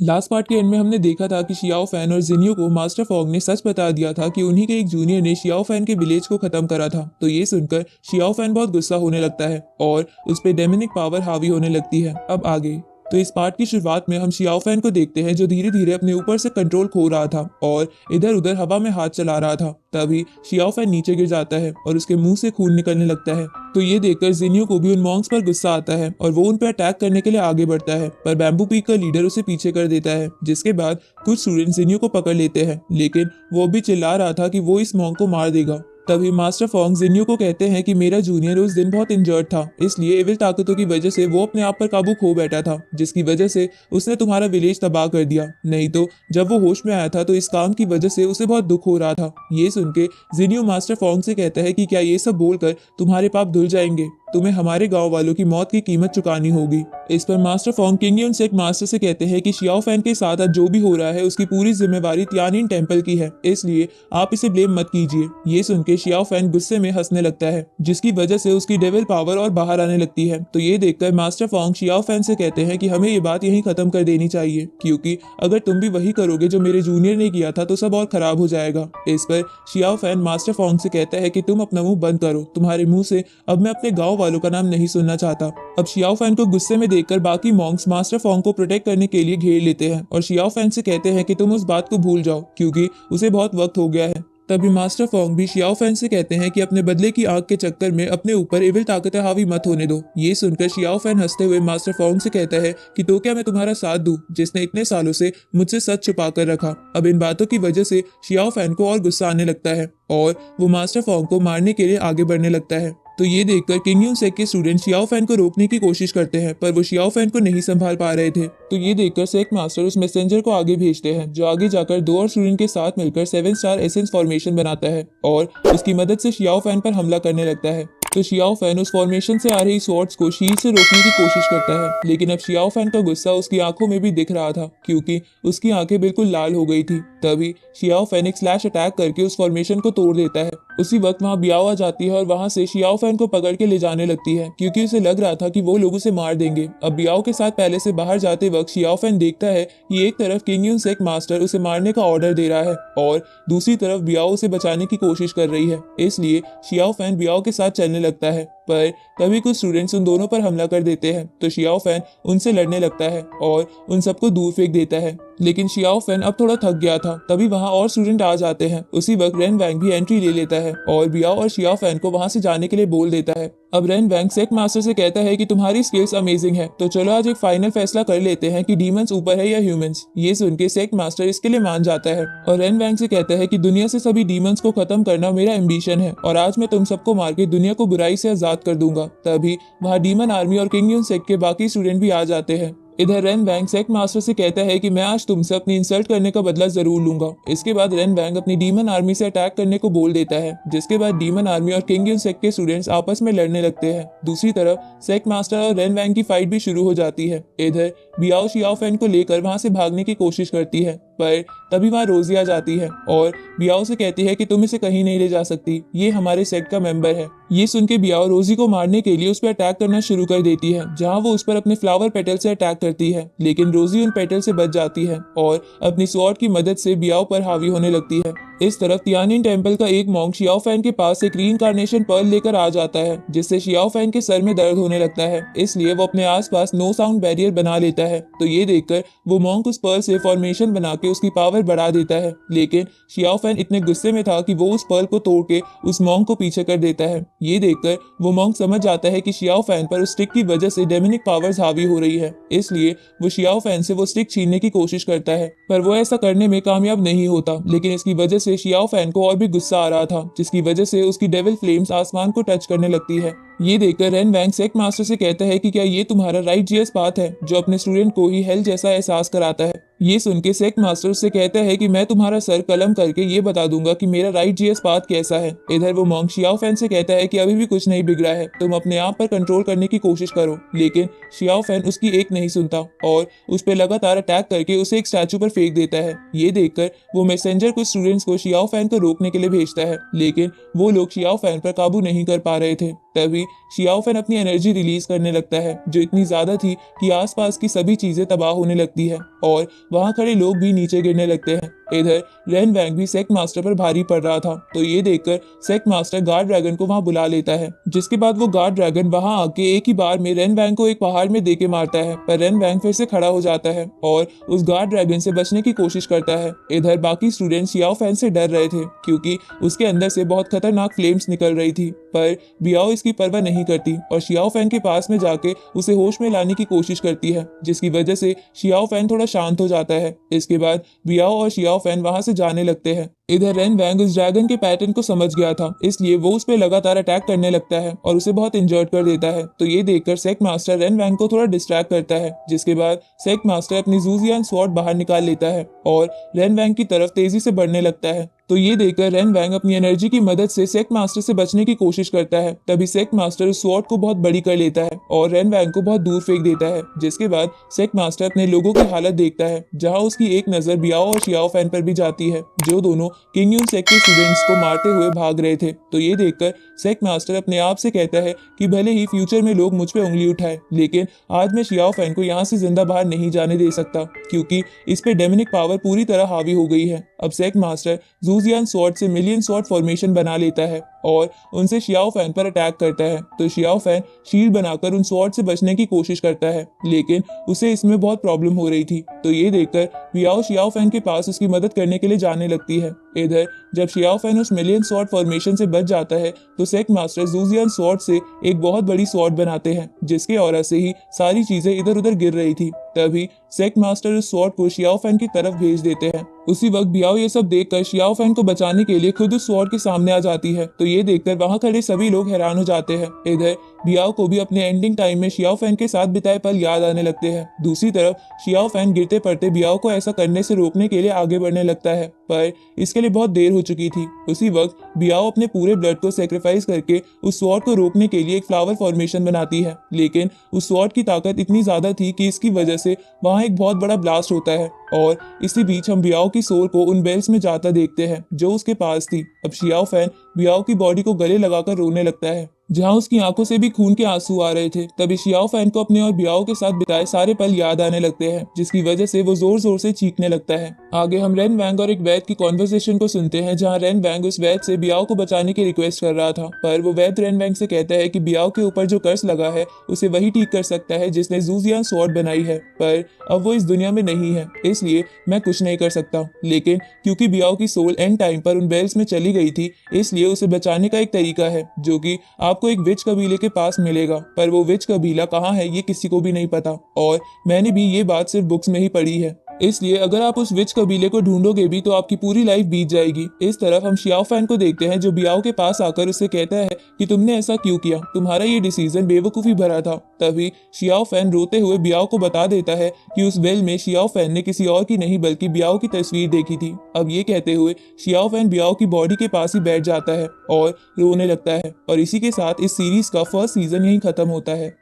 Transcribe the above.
Last part के and में हमने देखा था कि शियाओ फैन और जिन्यू को मास्टर फॉग ने सच बता दिया था कि उन्हीं के एक जूनियर ने शियाओ फैन के विलेज को खत्म करा था। तो ये सुनकर शियाओ फैन बहुत गुस्सा होने लगता है और उस पर डेमोनिक पावर हावी होने लगती है। अब आगे तो इस पार्ट की शुरुआत में हम शियाओ फैन को देखते हैं जो धीरे धीरे अपने ऊपर से कंट्रोल खो रहा था और इधर उधर हवा में हाथ चला रहा था। तभी शियाओ फैन नीचे गिर जाता है और उसके मुंह से खून निकलने लगता है। तो ये देखकर जिन्यू को भी उन मॉन्क्स पर गुस्सा आता है और वो उन पर अटैक करने के लिए आगे बढ़ता है, पर बैम्बू पीक का लीडर उसे पीछे कर देता है। जिसके बाद कुछ स्टूडेंट जिन्यू को पकड़ लेते हैं, लेकिन वो भी चिल्ला रहा था कि वो इस मॉन्क को मार देगा। तभी मास्टर फोंग जिन्यू को कहते हैं कि मेरा जूनियर उस दिन बहुत इंजर्ड था, इसलिए एविल ताकतों की वजह से वो अपने आप पर काबू खो बैठा था, जिसकी वजह से उसने तुम्हारा विलेज तबाह कर दिया। नहीं तो जब वो होश में आया था तो इस काम की वजह से उसे बहुत दुख हो रहा था। ये सुन के जिन्यू मास्टर फोंग से कहता है कि क्या ये सब बोलकर तुम्हारे पाप धुल जाएंगे, तुम्हें हमारे गांव वालों की मौत की कीमत चुकानी होगी। इस पर मास्टर फोंग किंग यून सेक मास्टर से कहते हैं कि शियाओ फैन के साथ आज जो भी हो रहा है उसकी पूरी जिम्मेवारी तियानिन टेंपल की है, इसलिए आप इसे ब्लेम मत कीजिए। ये सुन के शियाओ फैन गुस्से में हंसने लगता है, जिसकी वजह से उसकी डेविल पावर और बाहर आने लगती है। तो ये देखकर मास्टर फोंग शियाओ फैन से कहते हैं कि हमें ये बात यहीं खत्म कर देनी चाहिए, क्योंकि अगर तुम भी वही करोगे जो मेरे जूनियर ने किया था तो सब और खराब हो जाएगा। इस पर शियाओ फैन मास्टर फोंग से कहता है कि तुम अपना मुंह बंद करो, तुम्हारे मुंह से अब मैं अपने गांव वालों का नाम नहीं सुनना चाहता। अब शियाओ फैन को गुस्से में देखकर बाकी मॉन्क्स मास्टर फोंग को प्रोटेक्ट करने के लिए घेर लेते हैं और शियाओ फैन से कहते हैं कि तुम उस बात को भूल जाओ, क्योंकि उसे बहुत वक्त हो गया है। तभी मास्टर फोंग भी शियाओ फैन से कहते हैं कि अपने बदले की आग के चक्कर में अपने ऊपर एविल ताकतें हावी मत होने दो। ये सुनकर शियाओ फैन हंसते हुए मास्टर फोंग से कहता है कि तो क्या मैं तुम्हारा साथ दूं, जिसने इतने सालों से मुझसे सच छुपा कर रखा। अब इन बातों की वजह से शियाओ फैन को और गुस्सा आने लगता है और वो मास्टर फोंग को मारने के लिए आगे बढ़ने लगता है। तो ये देखकर किंग यून सेक के स्टूडेंट शियाओ फैन को रोकने की कोशिश करते हैं, पर वो शियाओ फैन को नहीं संभाल पा रहे थे। तो ये देखकर सेक मास्टर उस मैसेंजर को आगे भेजते हैं, जो आगे जाकर दो और स्टूडेंट के साथ मिलकर 7 स्टार एसेंस फॉर्मेशन बनाता है और उसकी मदद से शियाओ फैन पर हमला करने लगता है। तो शियाओ फैन उस फॉर्मेशन से आ रही स्वॉर्ड्स को शील्ड से रोकने की कोशिश करता है, लेकिन अब शियाओ फैन का गुस्सा उसकी आंखों में भी दिख रहा था, क्योंकि उसकी आंखें बिल्कुल लाल हो गई थी। तभी शियाओ फैन एक स्लैश अटैक करके उस फॉर्मेशन को तोड़ देता है। उसी वक्त वहां बियाओ आ जाती है और वहां से शियाओ फैन को पकड़ के ले जाने लगती है, क्योंकि उसे लग रहा था कि वो लोग उसे मार देंगे। अब बियाओ के साथ पहले से बाहर जाते वक्त शियाओ फैन देखता है कि एक तरफ किंग यून सेक मास्टर उसे मारने का ऑर्डर दे रहा है और दूसरी तरफ बियाओ उसे बचाने की कोशिश कर रही है। इसलिए शियाओ फैन बियाओ के साथ चलने लगता है, पर तभी कुछ स्टूडेंट्स उन दोनों पर हमला कर देते हैं। तो शियाओ फैन उनसे लड़ने लगता है और उन सबको दूर फेंक देता है, लेकिन शियाओ फैन अब थोड़ा थक गया था। तभी वहां और स्टूडेंट आ जाते हैं। उसी वक्त रेन वैंग भी एंट्री ले लेता है और बियाओ और शियाओ फैन को वहां से जाने के लिए बोल देता है। अब रेन वैंग सेक मास्टर से कहता है कि तुम्हारी स्किल्स अमेजिंग है, तो चलो आज एक फाइनल फैसला कर लेते हैं कि डीमंस ऊपर है या ह्यूमंस। ये सुन के सेक मास्टर इसके लिए मान जाता है और रेन वैंग से कहता है कि दुनिया से सभी डीमंस को खत्म करना मेरा एम्बिशन है और आज मैं तुम सबको मार के दुनिया को बुराई से आजाद कर दूंगा। तभी वहाँ डीमन आर्मी और किंग यून सेक के बाकी स्टूडेंट भी आ जाते हैं। इधर रेन वैंग सेक मास्टर से कहता है कि मैं आज तुमसे अपनी इंसल्ट करने का बदला जरूर लूंगा। इसके बाद रेन वैंग अपनी डीमन आर्मी से अटैक करने को बोल देता है, जिसके बाद डीमन आर्मी और किंग यून सेक के स्टूडेंट्स आपस में लड़ने लगते हैं। दूसरी तरफ सेक मास्टर और रेन वैंग की फाइट भी शुरू हो जाती है। इधर बियाओ शियाओ फैन को लेकर वहां से भागने की कोशिश करती है, पर तभी वहां रोजी आ जाती है और बियाओ से कहती है कि तुम इसे कहीं नहीं ले जा सकती, ये हमारे सेट का मेंबर है। ये सुन के बियाओ रोजी को मारने के लिए उस पर अटैक करना शुरू कर देती है, जहां वो उस पर अपने फ्लावर पेटल से अटैक करती है, लेकिन रोजी उन पेटल से बच जाती है और अपनी स्वॉर्ड की मदद से बियाओ पर हावी होने लगती है। इस तरफ तियानिन टेंपल का एक मॉन्क शियाओ फैन के पास एक रीइंकार्नेशन पर्ल लेकर आ जाता है, जिससे शियाओ फैन के सर में दर्द होने लगता है, इसलिए वो अपने आसपास नो साउंड बैरियर बना लेता है। तो ये देखकर वो मॉन्क उस पर्ल से फॉर्मेशन बना के उसकी पावर बढ़ा देता है, लेकिन शियाओ फैन इतने गुस्से में था कि वो उस पर्ल को तोड़ के उस मॉन्क को पीछे कर देता है। ये देखकर वो मॉन्क समझ जाता है कि शियाओ फैन पर उस स्टिक की वजह से डेमोनिक पावर्स हावी हो रही है, इसलिए वो शियाओ फैन से वो स्टिक छीनने की कोशिश करता है, पर वो ऐसा करने में कामयाब नहीं होता। लेकिन इसकी वजह से शियाओ फैन को और भी गुस्सा आ रहा था, जिसकी वजह से उसकी डेविल फ्लेम्स आसमान को टच करने लगती है। ये देखकर रेन वैंग सेक मास्टर से कहता है कि क्या ये तुम्हारा राइट जीएस पाथ है, जो अपने स्टूडेंट को ही हेल जैसा एहसास कराता है। ये सुन के सेक मास्टर से कहता है कि मैं तुम्हारा सर कलम करके ये बता दूंगा कि मेरा राइट जीएस पाथ कैसा है। इधर वो मॉन्क शियाओ फैन से कहता है कि अभी भी कुछ नहीं बिगड़ा है, तुम अपने आप पर कंट्रोल करने की कोशिश करो, लेकिन शियाओ फैन उसकी एक नहीं सुनता और उस पर लगातार अटैक करके उसे एक स्टैचू पर फेंक देता है। ये देखकर वो मैसेंजर कुछ स्टूडेंट्स को शियाओ फैन को रोकने के लिए भेजता है, लेकिन वो लोग शियाओ फैन पर काबू नहीं कर पा रहे थे। तभी शियाओ फैन अपनी एनर्जी रिलीज करने लगता है, जो इतनी ज्यादा थी कि आसपास की सभी चीजें तबाह होने लगती है और वहाँ खड़े लोग भी नीचे गिरने लगते हैं। इधर रेन वैंग भी सेक्ट मास्टर पर भारी पड़ रहा था, तो ये देखकर सेक्ट मास्टर गार्ड ड्रैगन को वहां बुला लेता है, जिसके बाद वो गार्ड ड्रैगन वहां आके एक ही बार में रेन वैंग को एक पहाड़ में देके मारता है। पर रेन वैंग फिर से खड़ा हो जाता है और उस गार्ड ड्रैगन से बचने की कोशिश करता है। इधर बाकी स्टूडेंट्स शियाओ फैन से डर रहे थे क्योंकि उसके अंदर से बहुत खतरनाक फ्लेम्स निकल रही थी, पर बियाओ इसकी परवाह नहीं करती और शियाओ फैन के पास में जाके उसे होश में लाने की कोशिश करती है, जिसकी वजह से शियाओ फैन थोड़ा शांत हो जाता है। इसके बाद बियाओ और शियाओ फैन वहां से जाने लगते हैं। इधर रेन वैंग उस ड्रैगन के पैटर्न को समझ गया था, इसलिए वो उस पर लगातार अटैक करने लगता है और उसे बहुत इंजर्ड कर देता है। तो ये देखकर सेक्ट मास्टर रेन वैंग को थोड़ा डिस्ट्रैक्ट करता है, जिसके बाद सेक्ट मास्टर अपनी जूजियान स्वॉर्ड बाहर निकाल लेता है और रेन वैंग की तरफ तेजी से बढ़ने लगता है। तो ये देखकर रेन वैंग अपनी एनर्जी की मदद से सेक्ट मास्टर से बचने की कोशिश करता है। तभी सेक्ट मास्टर उस स्वॉर्ड को बहुत बड़ी कर लेता है और रेन वैंग को बहुत दूर फेंक देता है, जिसके बाद सेक्ट मास्टर अपने लोगों की हालत देखता है, जहां उसकी एक नजर बियाओ और शियाओ फैन पर भी जाती है, जो दोनों किंग यून सेक्ट के स्टूडेंट्स को मारते हुए भाग रहे थे। तो ये देखकर सेक्ट मास्टर अपने आप से कहता है कि भले ही फ्यूचर में लोग मुझ पे उंगली उठाए, लेकिन आज मैं शियाओ फैन को यहाँ से जिंदा बाहर नहीं जाने दे सकता, क्योंकि इस पे डेमोनिक पावर पूरी तरह हावी हो गई है। अब सेक्ट मास्टर जूजियान स्वॉर्ड से मिलियन स्वॉर्ड फॉर्मेशन बना लेता है और उनसे शियाओ फैन पर अटैक करता है। तो शियाओ फैन शील्ड बनाकर उन स्वॉर्ड से बचने की कोशिश करता है, लेकिन उसे इसमें बहुत प्रॉब्लम हो रही थी। तो ये देखकर बियाओ शियाओ फैन के पास उसकी मदद करने के लिए जाने लगती है। इधर जब शियाओ फैन उस मिलियन स्वॉर्ड फॉर्मेशन से बच जाता है, तो सेक्ट मास्टर जूजियन स्वॉर्ड से एक बहुत बड़ी स्वॉर्ड बनाते हैं, जिसके ऑरा से ही सारी चीजें इधर उधर गिर रही थी। तभी सेक्ट मास्टर उस स्वॉर्ड को शियाओ फैन की तरफ भेज देते हैं। उसी वक्त बियाओ ये सब देखकर शियाओ फैन को बचाने के लिए खुद उस स्वॉर्ड के सामने आ जाती है। तो ये देखकर वहां खड़े सभी लोग हैरान हो जाते हैं। इधर बियाओ को भी अपने एंडिंग टाइम में शियाओ फैन के साथ बिताए पल याद आने लगते हैं। दूसरी तरफ शियाओ फैन गिरते पड़ते बियाओ को ऐसा करने से रोकने के लिए आगे बढ़ने लगता है, पर इसके लिए बहुत देर हो चुकी थी। उसी वक्त बियाओ अपने पूरे ब्लड को सेक्रीफाइस करके उस स्वॉर्ड को रोकने के लिए एक फ्लावर फॉर्मेशन बनाती है, लेकिन उस स्वॉर्ड की ताकत इतनी ज्यादा थी कि इसकी वजह से वहां एक बहुत बड़ा ब्लास्ट होता है और इसी बीच हम बियाओ की सोल को उन बेल्स में जाता देखते हैं जो उसके पास थी। अब शियाओ फैन बियाओ की बॉडी को गले लगाकर रोने लगता है, जहां उसकी आंखों से भी खून के आंसू आ रहे थे। तभी शियाओ फैन को अपने और बियाओ के साथ बिताए सारे पल याद आने लगते हैं, जिसकी वजह से वो जोर जोर से चीखने लगता है। आगे हम रेन वैंग और एक वैद की कॉन्वर्सेशन को सुनते हैं, जहां रेन वैंग उस वैद से बियाओ को बचाने की रिक्वेस्ट कर रहा था, पर वो वैद रेन वैंग से कहता है कि बियाओ के ऊपर जो कर्स लगा है उसे वही ठीक कर सकता है जिसने जूजियान स्वॉर्ड बनाई है, पर अब वो इस दुनिया में नहीं है, इसलिए मैं कुछ नहीं कर सकता। लेकिन क्योंकि बियाओ की सोल एंड टाइम पर उन बेल्स में चली गई थी, इसलिए उसे बचाने का एक तरीका है, जो कि आपको एक विच कबीले के पास मिलेगा। पर वो विच कबीला कहाँ है ये किसी को भी नहीं पता, और मैंने भी ये बात सिर्फ बुक्स में ही पढ़ी है, इसलिए अगर आप उस विच कबीले को ढूंढोगे भी तो आपकी पूरी लाइफ बीत जाएगी। इस तरफ हम शियाओ फैन को देखते हैं, जो बियाओ के पास आकर उससे कहता है कि तुमने ऐसा क्यों किया, तुम्हारा ये डिसीजन बेवकूफी भरा था। तभी शियाओ फैन रोते हुए बियाओ को बता देता है कि उस वेल में शियाओ फैन ने किसी और की नहीं बल्कि बियाओ की तस्वीर देखी थी। अब ये कहते हुए शियाओ फैन बियाओ की बॉडी के पास ही बैठ जाता है और रोने लगता है, और इसी के साथ इस सीरीज का फर्स्ट सीजन यहीं खत्म होता है।